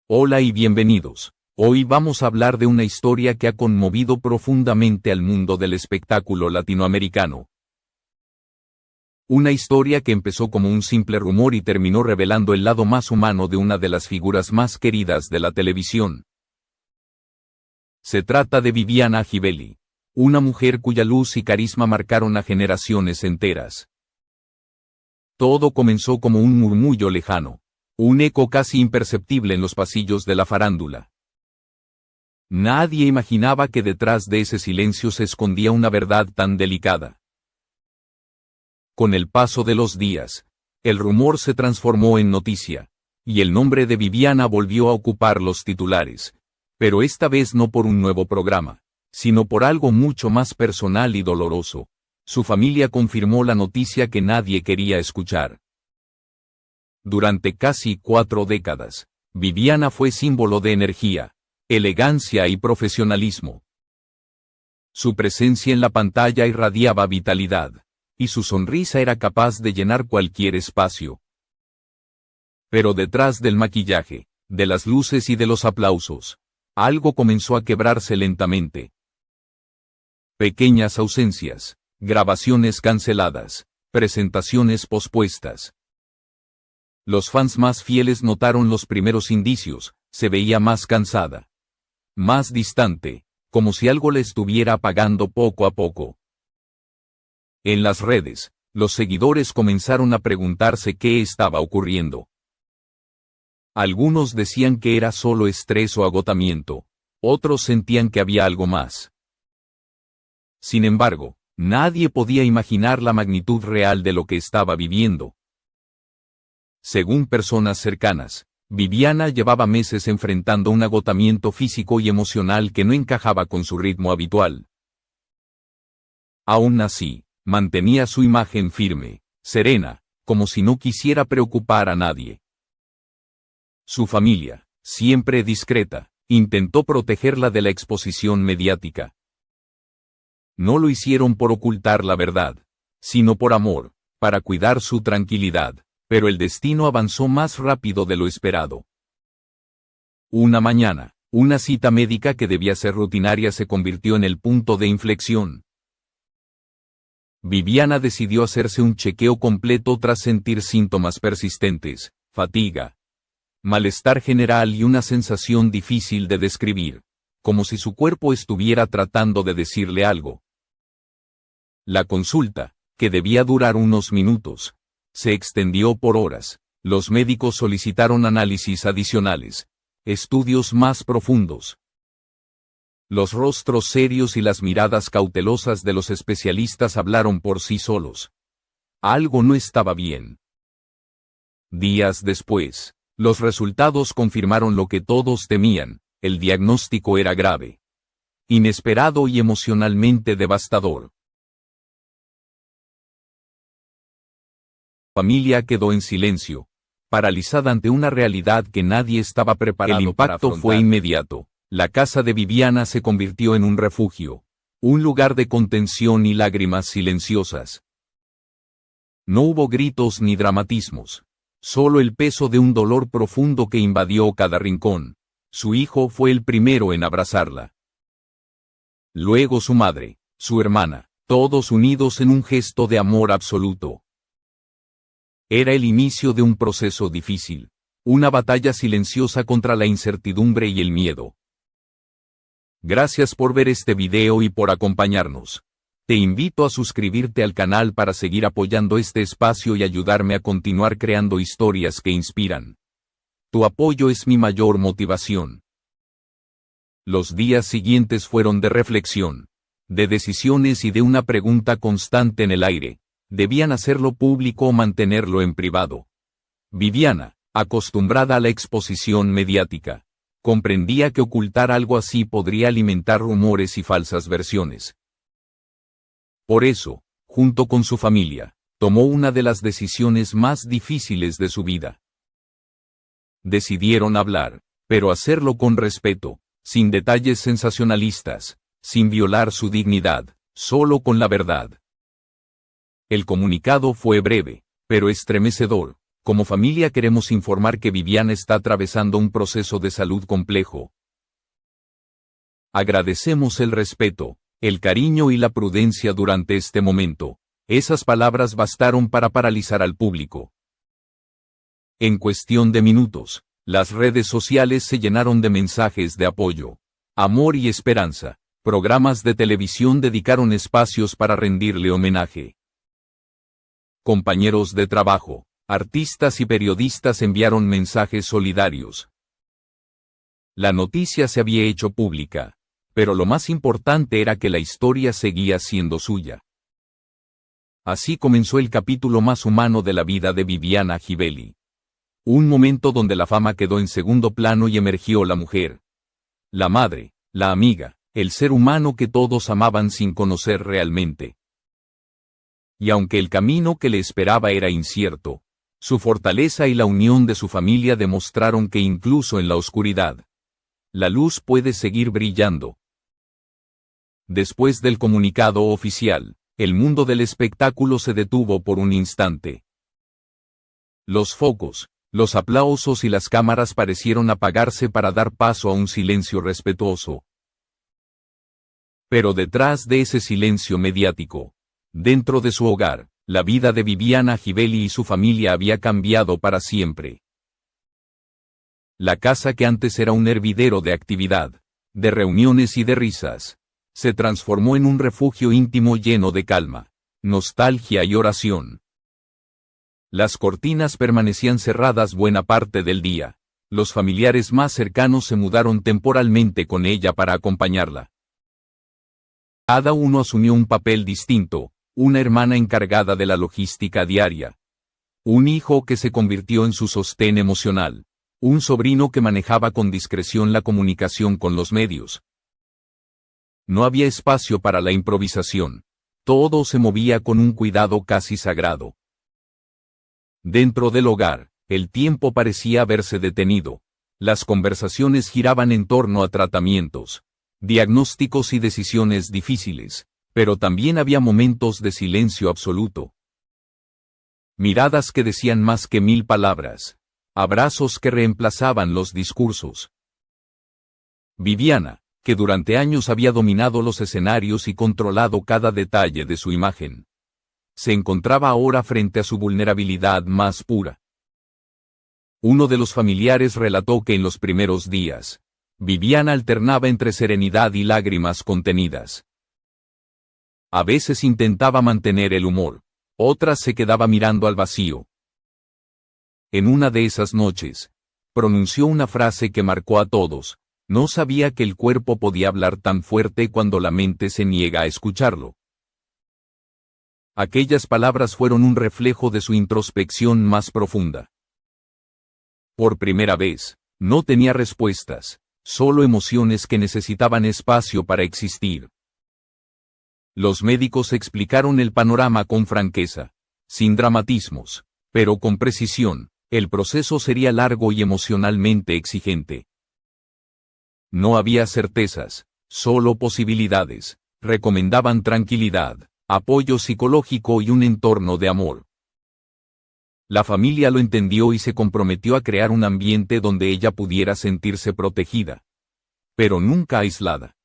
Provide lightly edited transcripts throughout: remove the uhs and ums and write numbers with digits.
Hola y bienvenidos. Hoy vamos a hablar de una historia que ha conmovido profundamente al mundo del espectáculo latinoamericano. Una historia que empezó como un simple rumor y terminó revelando el lado más humano de una de las figuras más queridas de la televisión. Se trata de Viviana Givelli, una mujer cuya luz y carisma marcaron a generaciones enteras. Todo comenzó como un murmullo lejano, un eco casi imperceptible en los pasillos de la farándula. Nadie imaginaba que detrás de ese silencio se escondía una verdad tan delicada. Con el paso de los días, el rumor se transformó en noticia, y el nombre de Viviana volvió a ocupar los titulares, pero esta vez no por un nuevo programa, sino por algo mucho más personal y doloroso. Su familia confirmó la noticia que nadie quería escuchar. Durante casi 4 décadas, Viviana fue símbolo de energía, elegancia y profesionalismo. Su presencia en la pantalla irradiaba vitalidad, y su sonrisa era capaz de llenar cualquier espacio. Pero detrás del maquillaje, de las luces y de los aplausos, algo comenzó a quebrarse lentamente. Pequeñas ausencias, grabaciones canceladas, presentaciones pospuestas. Los fans más fieles notaron los primeros indicios: se veía más cansada, más distante, como si algo le estuviera apagando poco a poco. En las redes, los seguidores comenzaron a preguntarse qué estaba ocurriendo. Algunos decían que era solo estrés o agotamiento, otros sentían que había algo más. Sin embargo, nadie podía imaginar la magnitud real de lo que estaba viviendo. Según personas cercanas, Viviana llevaba meses enfrentando un agotamiento físico y emocional que no encajaba con su ritmo habitual. Aún así, mantenía su imagen firme, serena, como si no quisiera preocupar a nadie. Su familia, siempre discreta, intentó protegerla de la exposición mediática. No lo hicieron por ocultar la verdad, sino por amor, para cuidar su tranquilidad. Pero el destino avanzó más rápido de lo esperado. Una mañana, una cita médica que debía ser rutinaria se convirtió en el punto de inflexión. Viviana decidió hacerse un chequeo completo tras sentir síntomas persistentes, fatiga, malestar general y una sensación difícil de describir, como si su cuerpo estuviera tratando de decirle algo. La consulta, que debía durar unos minutos, se extendió por horas. Los médicos solicitaron análisis adicionales, estudios más profundos. Los rostros serios y las miradas cautelosas de los especialistas hablaron por sí solos. Algo no estaba bien. Días después, los resultados confirmaron lo que todos temían: el diagnóstico era grave, inesperado y emocionalmente devastador. La familia quedó en silencio, paralizada ante una realidad que nadie estaba preparado para afrontar. El impacto fue inmediato. La casa de Viviana se convirtió en un refugio, un lugar de contención y lágrimas silenciosas. No hubo gritos ni dramatismos, solo el peso de un dolor profundo que invadió cada rincón. Su hijo fue el primero en abrazarla. Luego su madre, su hermana, todos unidos en un gesto de amor absoluto. Era el inicio de un proceso difícil, una batalla silenciosa contra la incertidumbre y el miedo. Gracias por ver este video y por acompañarnos. Te invito a suscribirte al canal para seguir apoyando este espacio y ayudarme a continuar creando historias que inspiran. Tu apoyo es mi mayor motivación. Los días siguientes fueron de reflexión, de decisiones y de una pregunta constante en el aire: ¿debían hacerlo público o mantenerlo en privado? Viviana, acostumbrada a la exposición mediática, comprendía que ocultar algo así podría alimentar rumores y falsas versiones. Por eso, junto con su familia, tomó una de las decisiones más difíciles de su vida. Decidieron hablar, pero hacerlo con respeto, sin detalles sensacionalistas, sin violar su dignidad, solo con la verdad. El comunicado fue breve, pero estremecedor. Como familia queremos informar que Viviana está atravesando un proceso de salud complejo. Agradecemos el respeto, el cariño y la prudencia durante este momento. Esas palabras bastaron para paralizar al público. En cuestión de minutos, las redes sociales se llenaron de mensajes de apoyo, amor y esperanza. Programas de televisión dedicaron espacios para rendirle homenaje. Compañeros de trabajo, artistas y periodistas enviaron mensajes solidarios. La noticia se había hecho pública, pero lo más importante era que la historia seguía siendo suya. Así comenzó el capítulo más humano de la vida de Viviana Givelli. Un momento donde la fama quedó en segundo plano y emergió la mujer. La madre, la amiga, el ser humano que todos amaban sin conocer realmente. Y aunque el camino que le esperaba era incierto, su fortaleza y la unión de su familia demostraron que incluso en la oscuridad, la luz puede seguir brillando. Después del comunicado oficial, el mundo del espectáculo se detuvo por un instante. Los focos, los aplausos y las cámaras parecieron apagarse para dar paso a un silencio respetuoso. Pero detrás de ese silencio mediático, dentro de su hogar, la vida de Viviana Givelli y su familia había cambiado para siempre. La casa que antes era un hervidero de actividad, de reuniones y de risas, se transformó en un refugio íntimo lleno de calma, nostalgia y oración. Las cortinas permanecían cerradas buena parte del día. Los familiares más cercanos se mudaron temporalmente con ella para acompañarla. Cada uno asumió un papel distinto, una hermana encargada de la logística diaria, un hijo que se convirtió en su sostén emocional, un sobrino que manejaba con discreción la comunicación con los medios. No había espacio para la improvisación, todo se movía con un cuidado casi sagrado. Dentro del hogar, el tiempo parecía haberse detenido, las conversaciones giraban en torno a tratamientos, diagnósticos y decisiones difíciles, pero también había momentos de silencio absoluto. Miradas que decían más que 1000 palabras, abrazos que reemplazaban los discursos. Viviana, que durante años había dominado los escenarios y controlado cada detalle de su imagen, se encontraba ahora frente a su vulnerabilidad más pura. Uno de los familiares relató que en los primeros días, Viviana alternaba entre serenidad y lágrimas contenidas. A veces intentaba mantener el humor, otras se quedaba mirando al vacío. En una de esas noches, pronunció una frase que marcó a todos: no sabía que el cuerpo podía hablar tan fuerte cuando la mente se niega a escucharlo. Aquellas palabras fueron un reflejo de su introspección más profunda. Por primera vez, no tenía respuestas, solo emociones que necesitaban espacio para existir. Los médicos explicaron el panorama con franqueza, sin dramatismos, pero con precisión. El proceso sería largo y emocionalmente exigente. No había certezas, solo posibilidades. Recomendaban tranquilidad, apoyo psicológico y un entorno de amor. La familia lo entendió y se comprometió a crear un ambiente donde ella pudiera sentirse protegida, pero nunca aislada.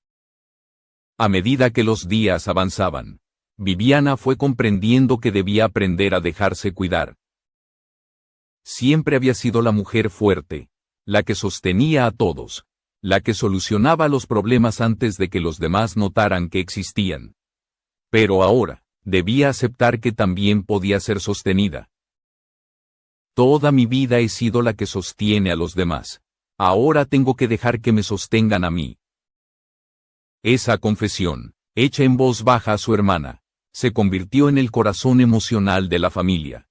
A medida que los días avanzaban, Viviana fue comprendiendo que debía aprender a dejarse cuidar. Siempre había sido la mujer fuerte, la que sostenía a todos, la que solucionaba los problemas antes de que los demás notaran que existían. Pero ahora, debía aceptar que también podía ser sostenida. Toda mi vida he sido la que sostiene a los demás. Ahora tengo que dejar que me sostengan a mí. Esa confesión, hecha en voz baja a su hermana, se convirtió en el corazón emocional de la familia.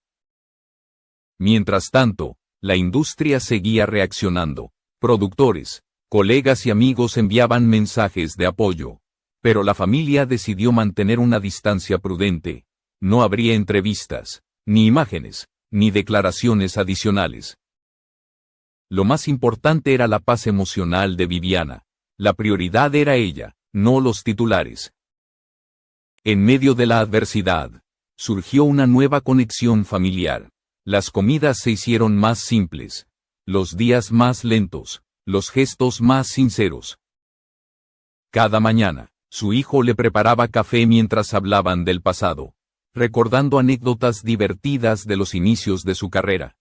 Mientras tanto, la industria seguía reaccionando. Productores, colegas y amigos enviaban mensajes de apoyo. Pero la familia decidió mantener una distancia prudente. No habría entrevistas, ni imágenes, ni declaraciones adicionales. Lo más importante era la paz emocional de Viviana. La prioridad era ella, no los titulares. En medio de la adversidad, surgió una nueva conexión familiar. Las comidas se hicieron más simples, los días más lentos, los gestos más sinceros. Cada mañana, su hijo le preparaba café mientras hablaban del pasado, recordando anécdotas divertidas de los inicios de su carrera.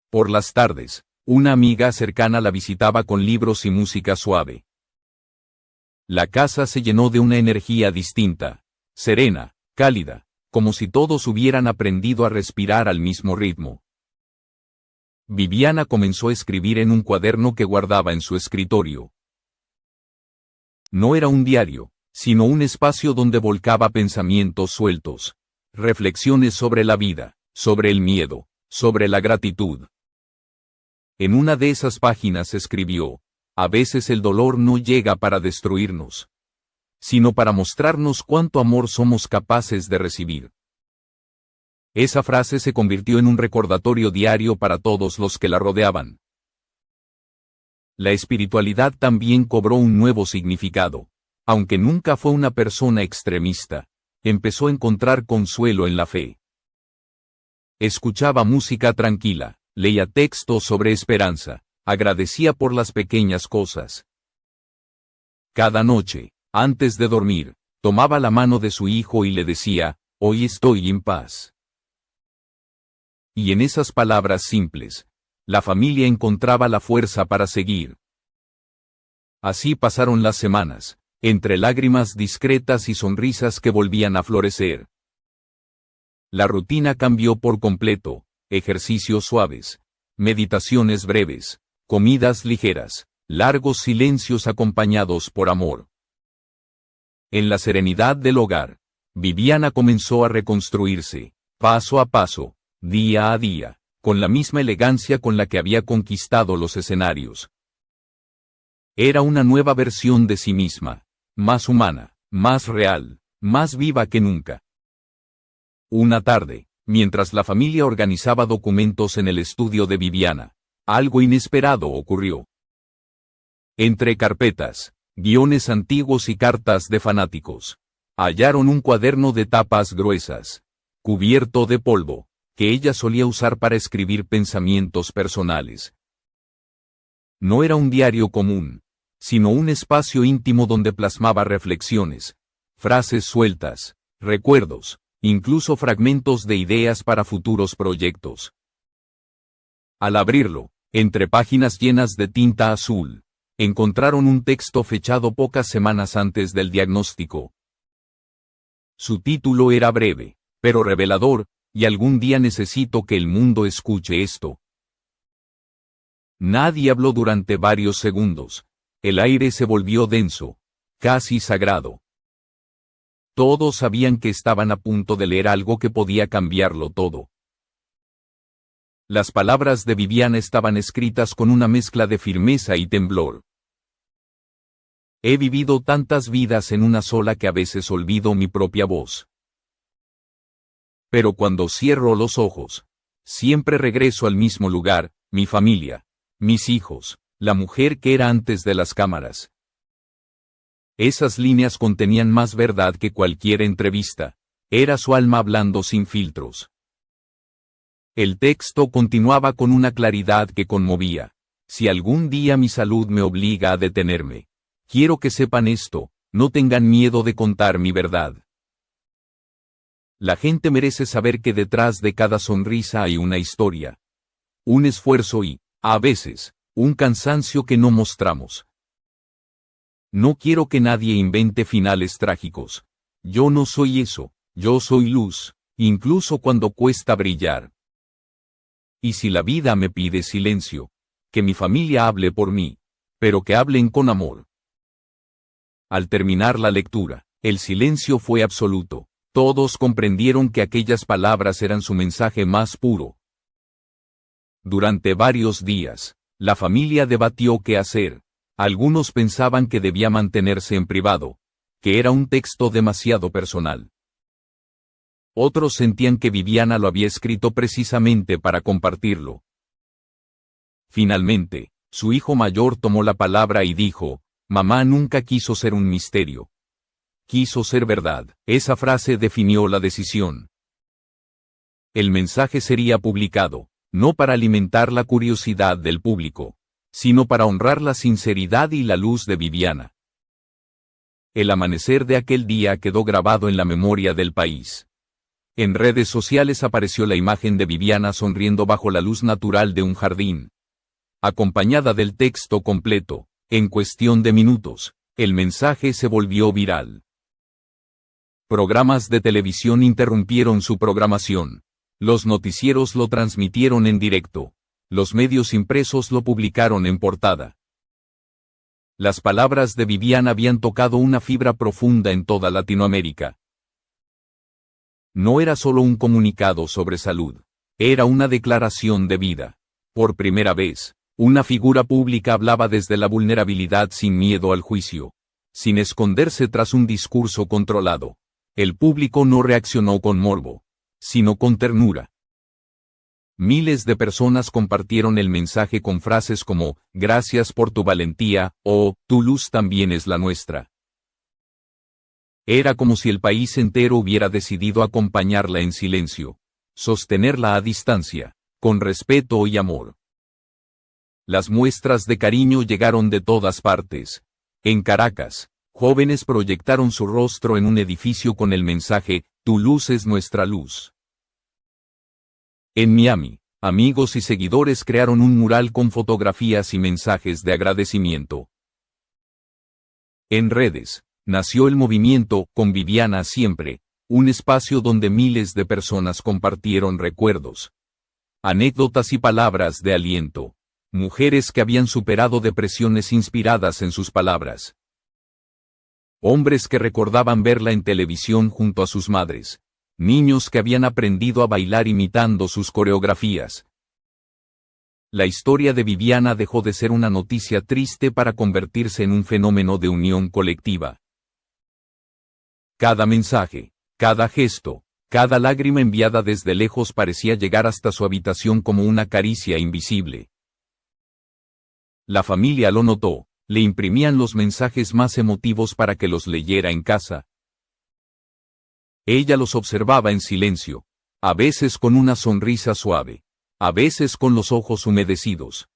Por las tardes, una amiga cercana la visitaba con libros y música suave. La casa se llenó de una energía distinta, serena, cálida, como si todos hubieran aprendido a respirar al mismo ritmo. Viviana comenzó a escribir en un cuaderno que guardaba en su escritorio. No era un diario, sino un espacio donde volcaba pensamientos sueltos, reflexiones sobre la vida, sobre el miedo, sobre la gratitud. En una de esas páginas escribió: a veces el dolor no llega para destruirnos, sino para mostrarnos cuánto amor somos capaces de recibir. Esa frase se convirtió en un recordatorio diario para todos los que la rodeaban. La espiritualidad también cobró un nuevo significado. Aunque nunca fue una persona extremista, empezó a encontrar consuelo en la fe. Escuchaba música tranquila, leía textos sobre esperanza, agradecía por las pequeñas cosas. Cada noche, antes de dormir, tomaba la mano de su hijo y le decía: hoy estoy en paz. Y en esas palabras simples, la familia encontraba la fuerza para seguir. Así pasaron las semanas, entre lágrimas discretas y sonrisas que volvían a florecer. La rutina cambió por completo: ejercicios suaves, meditaciones breves, comidas ligeras, largos silencios acompañados por amor. En la serenidad del hogar, Viviana comenzó a reconstruirse, paso a paso, día a día, con la misma elegancia con la que había conquistado los escenarios. Era una nueva versión de sí misma, más humana, más real, más viva que nunca. Una tarde, mientras la familia organizaba documentos en el estudio de Viviana, algo inesperado ocurrió. Entre carpetas, guiones antiguos y cartas de fanáticos, hallaron un cuaderno de tapas gruesas, cubierto de polvo, que ella solía usar para escribir pensamientos personales. No era un diario común, sino un espacio íntimo donde plasmaba reflexiones, frases sueltas, recuerdos, incluso fragmentos de ideas para futuros proyectos. Al abrirlo, entre páginas llenas de tinta azul, encontraron un texto fechado pocas semanas antes del diagnóstico. Su título era breve, pero revelador: y algún día necesito que el mundo escuche esto. Nadie habló durante varios segundos. El aire se volvió denso, casi sagrado. Todos sabían que estaban a punto de leer algo que podía cambiarlo todo. Las palabras de Viviana estaban escritas con una mezcla de firmeza y temblor. He vivido tantas vidas en una sola que a veces olvido mi propia voz. Pero cuando cierro los ojos, siempre regreso al mismo lugar: mi familia, mis hijos, la mujer que era antes de las cámaras. Esas líneas contenían más verdad que cualquier entrevista. Era su alma hablando sin filtros. El texto continuaba con una claridad que conmovía: si algún día mi salud me obliga a detenerme, quiero que sepan esto, no tengan miedo de contar mi verdad. La gente merece saber que detrás de cada sonrisa hay una historia, un esfuerzo y, a veces, un cansancio que no mostramos. No quiero que nadie invente finales trágicos. Yo no soy eso, yo soy luz, incluso cuando cuesta brillar. Y si la vida me pide silencio, que mi familia hable por mí, pero que hablen con amor. Al terminar la lectura, el silencio fue absoluto. Todos comprendieron que aquellas palabras eran su mensaje más puro. Durante varios días, la familia debatió qué hacer. Algunos pensaban que debía mantenerse en privado, que era un texto demasiado personal. Otros sentían que Viviana lo había escrito precisamente para compartirlo. Finalmente, su hijo mayor tomó la palabra y dijo: mamá nunca quiso ser un misterio. Quiso ser verdad. Esa frase definió la decisión. El mensaje sería publicado, no para alimentar la curiosidad del público, sino para honrar la sinceridad y la luz de Viviana. El amanecer de aquel día quedó grabado en la memoria del país. En redes sociales apareció la imagen de Viviana sonriendo bajo la luz natural de un jardín, acompañada del texto completo. En cuestión de minutos, el mensaje se volvió viral. Programas de televisión interrumpieron su programación. Los noticieros lo transmitieron en directo. Los medios impresos lo publicaron en portada. Las palabras de Viviana habían tocado una fibra profunda en toda Latinoamérica. No era solo un comunicado sobre salud, era una declaración de vida. Por primera vez, una figura pública hablaba desde la vulnerabilidad sin miedo al juicio, sin esconderse tras un discurso controlado. El público no reaccionó con morbo, sino con ternura. Miles de personas compartieron el mensaje con frases como, "Gracias por tu valentía", o, "Tu luz también es la nuestra". Era como si el país entero hubiera decidido acompañarla en silencio, sostenerla a distancia, con respeto y amor. Las muestras de cariño llegaron de todas partes. En Caracas, jóvenes proyectaron su rostro en un edificio con el mensaje, "Tu luz es nuestra luz". En Miami, amigos y seguidores crearon un mural con fotografías y mensajes de agradecimiento. En redes, nació el movimiento Con Viviana Siempre, un espacio donde miles de personas compartieron recuerdos, anécdotas y palabras de aliento. Mujeres que habían superado depresiones inspiradas en sus palabras. Hombres que recordaban verla en televisión junto a sus madres. Niños que habían aprendido a bailar imitando sus coreografías. La historia de Viviana dejó de ser una noticia triste para convertirse en un fenómeno de unión colectiva. Cada mensaje, cada gesto, cada lágrima enviada desde lejos parecía llegar hasta su habitación como una caricia invisible. La familia lo notó, le imprimían los mensajes más emotivos para que los leyera en casa. Ella los observaba en silencio, a veces con una sonrisa suave, a veces con los ojos humedecidos.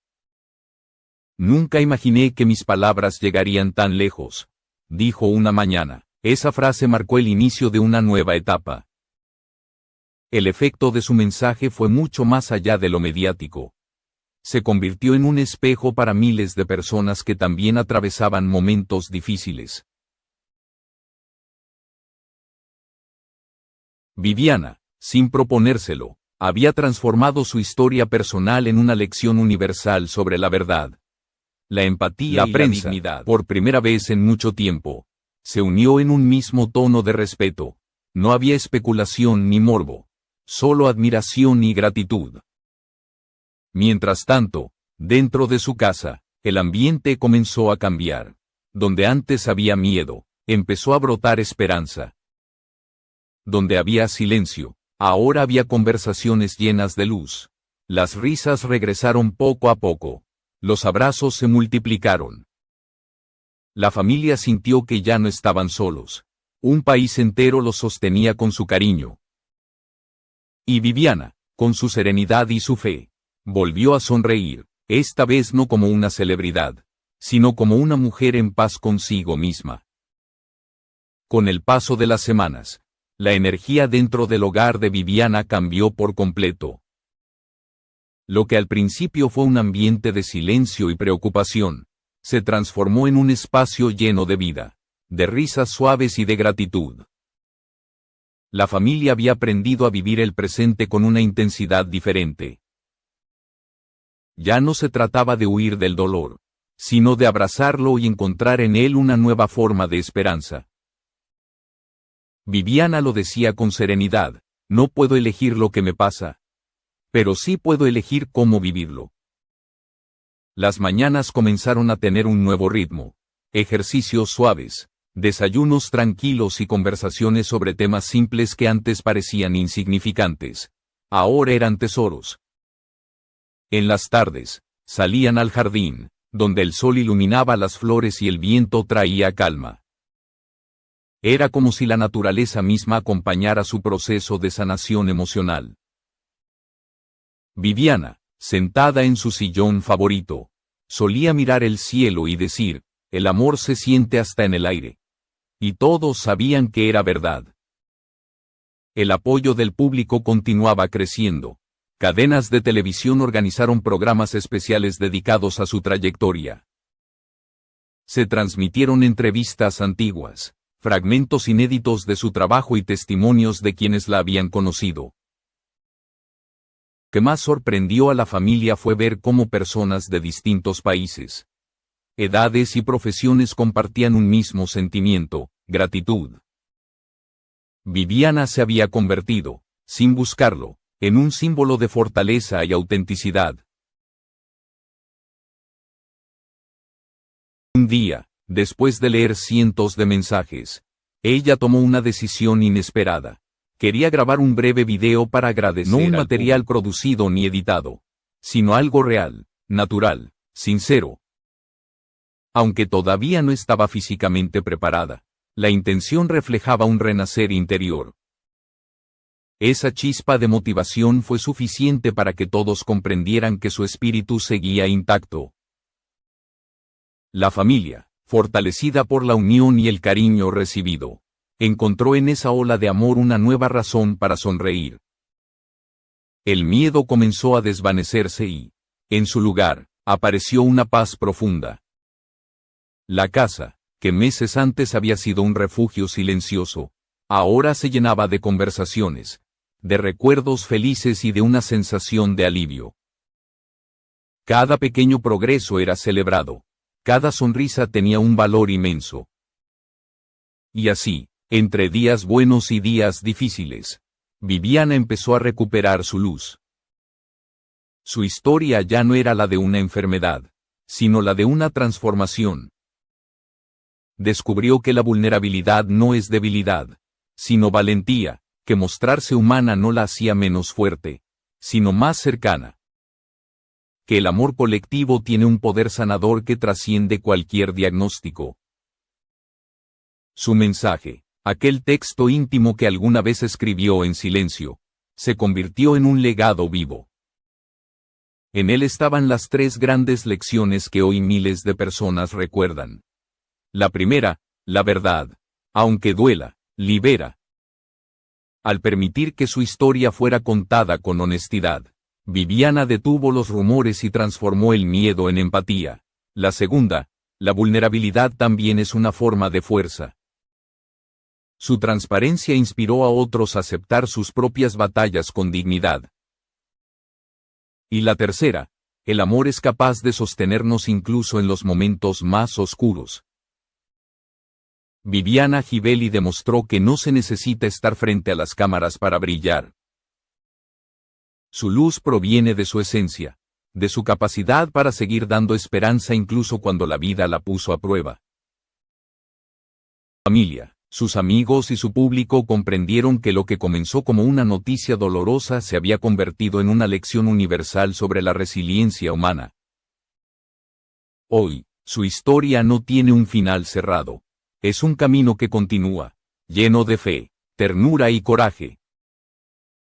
"Nunca imaginé que mis palabras llegarían tan lejos", dijo una mañana. Esa frase marcó el inicio de una nueva etapa. El efecto de su mensaje fue mucho más allá de lo mediático. Se convirtió en un espejo para miles de personas que también atravesaban momentos difíciles. Viviana, sin proponérselo, había transformado su historia personal en una lección universal sobre la verdad. La empatía y la dignidad, por primera vez en mucho tiempo, se unió en un mismo tono de respeto. No había especulación ni morbo, solo admiración y gratitud. Mientras tanto, dentro de su casa, el ambiente comenzó a cambiar. Donde antes había miedo, empezó a brotar esperanza. Donde había silencio, ahora había conversaciones llenas de luz. Las risas regresaron poco a poco. Los abrazos se multiplicaron. La familia sintió que ya no estaban solos. Un país entero los sostenía con su cariño. Y Viviana, con su serenidad y su fe, volvió a sonreír, esta vez no como una celebridad, sino como una mujer en paz consigo misma. Con el paso de las semanas, la energía dentro del hogar de Viviana cambió por completo. Lo que al principio fue un ambiente de silencio y preocupación, se transformó en un espacio lleno de vida, de risas suaves y de gratitud. La familia había aprendido a vivir el presente con una intensidad diferente. Ya no se trataba de huir del dolor, sino de abrazarlo y encontrar en él una nueva forma de esperanza. Viviana lo decía con serenidad, no puedo elegir lo que me pasa, pero sí puedo elegir cómo vivirlo. Las mañanas comenzaron a tener un nuevo ritmo, ejercicios suaves, desayunos tranquilos y conversaciones sobre temas simples que antes parecían insignificantes, ahora eran tesoros. En las tardes, salían al jardín, donde el sol iluminaba las flores y el viento traía calma. Era como si la naturaleza misma acompañara su proceso de sanación emocional. Viviana, sentada en su sillón favorito, solía mirar el cielo y decir, el amor se siente hasta en el aire. Y todos sabían que era verdad. El apoyo del público continuaba creciendo. Cadenas de televisión organizaron programas especiales dedicados a su trayectoria. Se transmitieron entrevistas antiguas, fragmentos inéditos de su trabajo y testimonios de quienes la habían conocido. Lo que más sorprendió a la familia fue ver cómo personas de distintos países, edades y profesiones compartían un mismo sentimiento, gratitud. Viviana se había convertido, sin buscarlo, en un símbolo de fortaleza y autenticidad. Un día, después de leer cientos de mensajes, ella tomó una decisión inesperada. Quería grabar un breve video para agradecer, no un material producido ni editado, sino algo real, natural, sincero. Aunque todavía no estaba físicamente preparada, la intención reflejaba un renacer interior. Esa chispa de motivación fue suficiente para que todos comprendieran que su espíritu seguía intacto. La familia, fortalecida por la unión y el cariño recibido, encontró en esa ola de amor una nueva razón para sonreír. El miedo comenzó a desvanecerse y, en su lugar, apareció una paz profunda. La casa, que meses antes había sido un refugio silencioso, ahora se llenaba de conversaciones, de recuerdos felices y de una sensación de alivio. Cada pequeño progreso era celebrado, cada sonrisa tenía un valor inmenso. Y así, entre días buenos y días difíciles, Viviana empezó a recuperar su luz. Su historia ya no era la de una enfermedad, sino la de una transformación. Descubrió que la vulnerabilidad no es debilidad, sino valentía, que mostrarse humana no la hacía menos fuerte, sino más cercana. Que el amor colectivo tiene un poder sanador que trasciende cualquier diagnóstico. Su mensaje, aquel texto íntimo que alguna vez escribió en silencio, se convirtió en un legado vivo. En él estaban las 3 grandes lecciones que hoy miles de personas recuerdan. La primera, la verdad, aunque duela, libera. Al permitir que su historia fuera contada con honestidad, Viviana detuvo los rumores y transformó el miedo en empatía. La segunda, la vulnerabilidad también es una forma de fuerza. Su transparencia inspiró a otros a aceptar sus propias batallas con dignidad. Y la tercera, el amor es capaz de sostenernos incluso en los momentos más oscuros. Viviana Givelli demostró que no se necesita estar frente a las cámaras para brillar. Su luz proviene de su esencia, de su capacidad para seguir dando esperanza incluso cuando la vida la puso a prueba. Familia, sus amigos y su público comprendieron que lo que comenzó como una noticia dolorosa se había convertido en una lección universal sobre la resiliencia humana. Hoy, su historia no tiene un final cerrado. Es un camino que continúa, lleno de fe, ternura y coraje.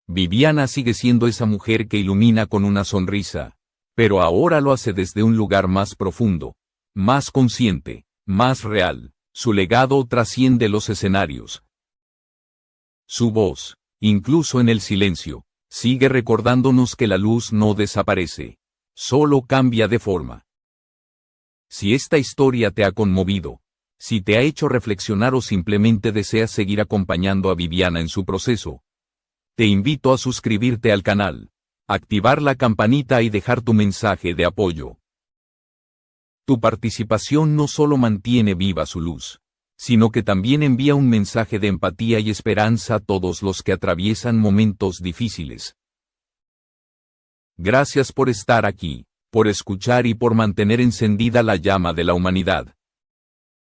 Viviana sigue siendo esa mujer que ilumina con una sonrisa, pero ahora lo hace desde un lugar más profundo, más consciente, más real. Su legado trasciende los escenarios. Su voz, incluso en el silencio, sigue recordándonos que la luz no desaparece, solo cambia de forma. Si esta historia te ha conmovido, si te ha hecho reflexionar o simplemente deseas seguir acompañando a Viviana en su proceso, te invito a suscribirte al canal, activar la campanita y dejar tu mensaje de apoyo. Tu participación no solo mantiene viva su luz, sino que también envía un mensaje de empatía y esperanza a todos los que atraviesan momentos difíciles. Gracias por estar aquí, por escuchar y por mantener encendida la llama de la humanidad.